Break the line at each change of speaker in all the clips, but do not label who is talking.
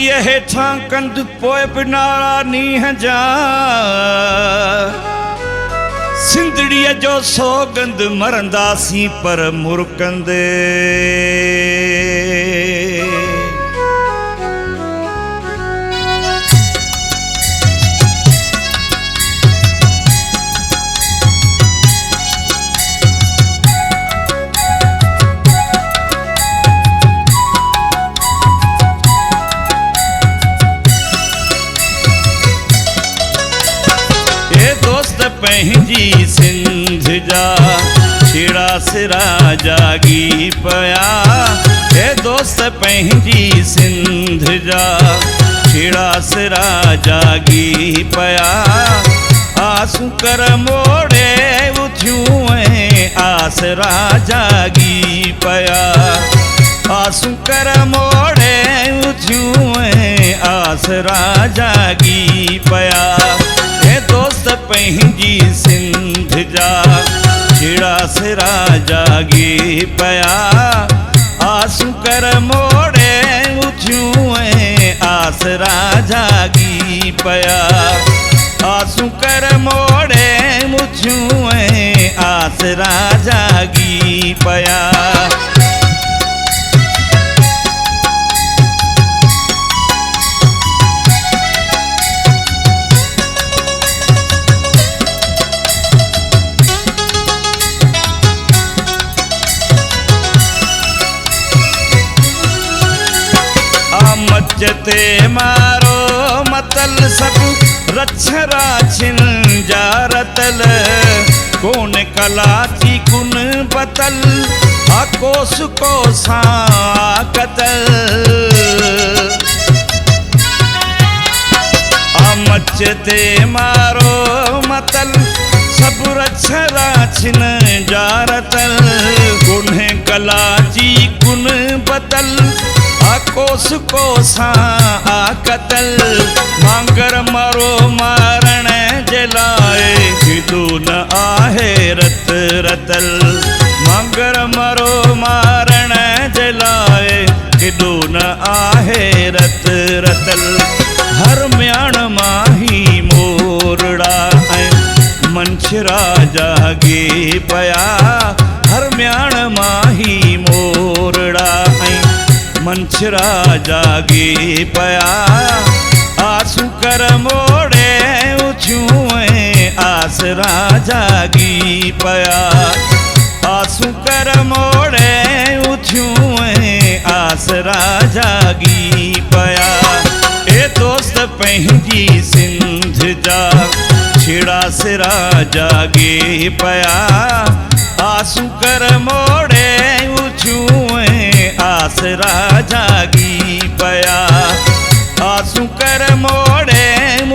माटीअ हेठां कंद पोइ बिनारा नींहं जा सिंधड़ीअ जो सौगंद मरंदासीं पर मुरकंदे। पंहिंजी सिंध जा छेड़ा सिरा जागी पया। हे दोस्त पंहिंजी सिंध जा छेड़ा सिरा जागी पया। आसूं कर मोड़े उथियूं ऐं आसरा जागी पया। आसूं कर मोड़े उथियूं ऐं आसरा जागी पया। हे दोस्त पंहिंजी सिंध जा छेड़ा सिरा जागी पया। आसूं कर मोड़े उथियूं ऐं आसरा जागी पया। आसूं कर मोड़े उथियूं ऐं आसरा जागी पया। मचते मारो मतल सब रच्छरा छिन जा रतल। कोन कलाची कुन बतल आकोस को सा कतल। मचते मारो मतल सब रच्छरा छिन जा रतल। कुन कलाची कुन बतल आकोस को सा कतल। मांगर मरो मारण जे लाए हिदो न आहे रत रतल। मांगर मरो मारण जे लाए हिदो न आहे रत रतल। हर म्याण माही मोरड़ा ऐं मंछरा जागे पया। हर म्याण माही मोरड़ा ऐं मंछरा जागे पया। आसूं कर मोड़े उथियूं ऐं आसरा जागी पया। आसूं कर मोड़े उथियूं ऐं आसरा जागी पया। ए दोस्त पंहिंजी सिंध जा छेड़ा सिरा जागे पया। आसूं कर मोड़े उथियूं ऐं आसरा जागी पया। आसूं कर मोड़े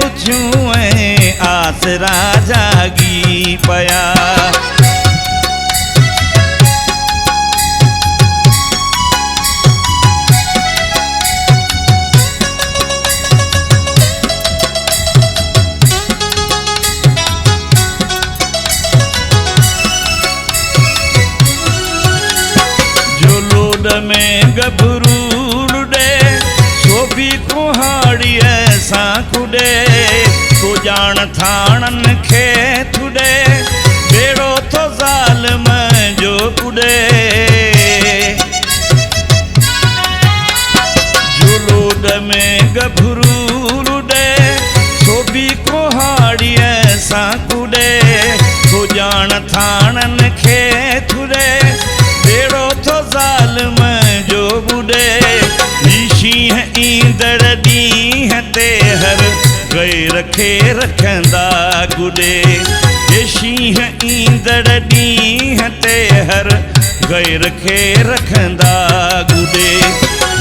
उथियूं ऐं आसरा जागी पया। में गभरू लुडे सो भी कुहाड़ी ऐसा कुडे। तो जान थानन खे थुडे बेड़ो तो ज़ालिम जो कुडे। जुलूड में गभरू लुडे सो भी कुहाड़ी ऐसा कुडे। तो जान थानन खे थुडे बेड़ो तो ज़ालिम जो बुडे। शींह ईंदड़ ॾींहं ते हर गैर खे रखंदा गुडे। शींह ईंदड़ ॾींहं ते हर गैर खे रखंदा गुडे।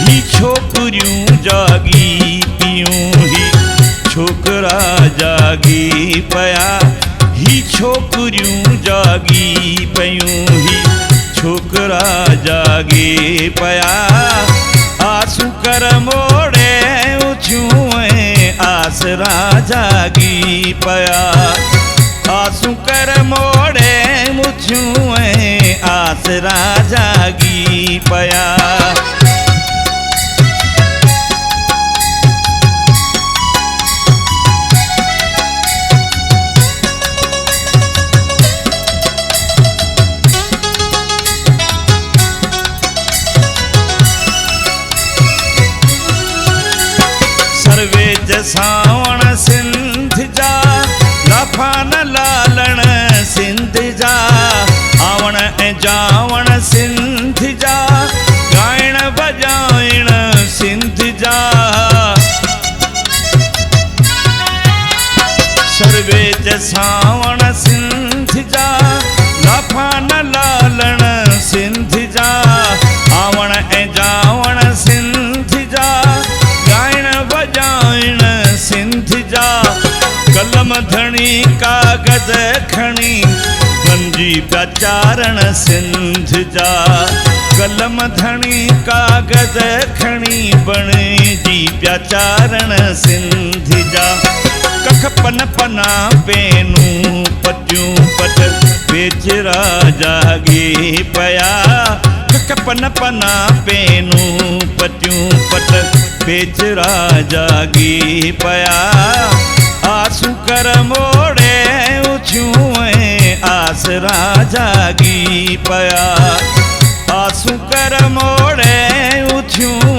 ही छोकिरियूं जागी पियूं ही छोकरा जागी पया। ही छोकिरियूं जागी पयूं ही छोकरा जागे पया। आसूं कर मोड़े उथियूं ऐं आसरा जागी पया। आसूं कर मोड़े उथियूं ऐं आसरा जागी पया। पिया चारण सिंध जा। कलम धणी कागज़ खणी बण जी पिया चारण सिंध जा। कख पन पना पेनूं पटियूं पट वेझरा जागे पया। कख पन पना पेनूं पटियूं पट वेझरा जागे पया। आसूं कर मोड़े उछियूं आसरा जागी पया। आसूं कर मोड़े उछियूं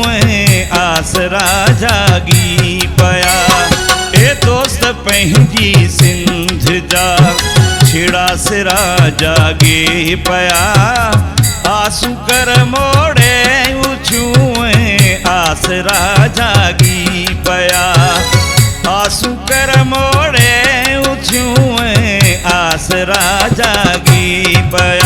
आसरा जागी पया। ए दोस्त पंहिंजी सिंध जा छिड़ा सिरा जागे पया। आसूं कर मोड़े उछियूं आसरा जागी पया। आसूं कर मोड़े उछियूं आसरा जागी पया।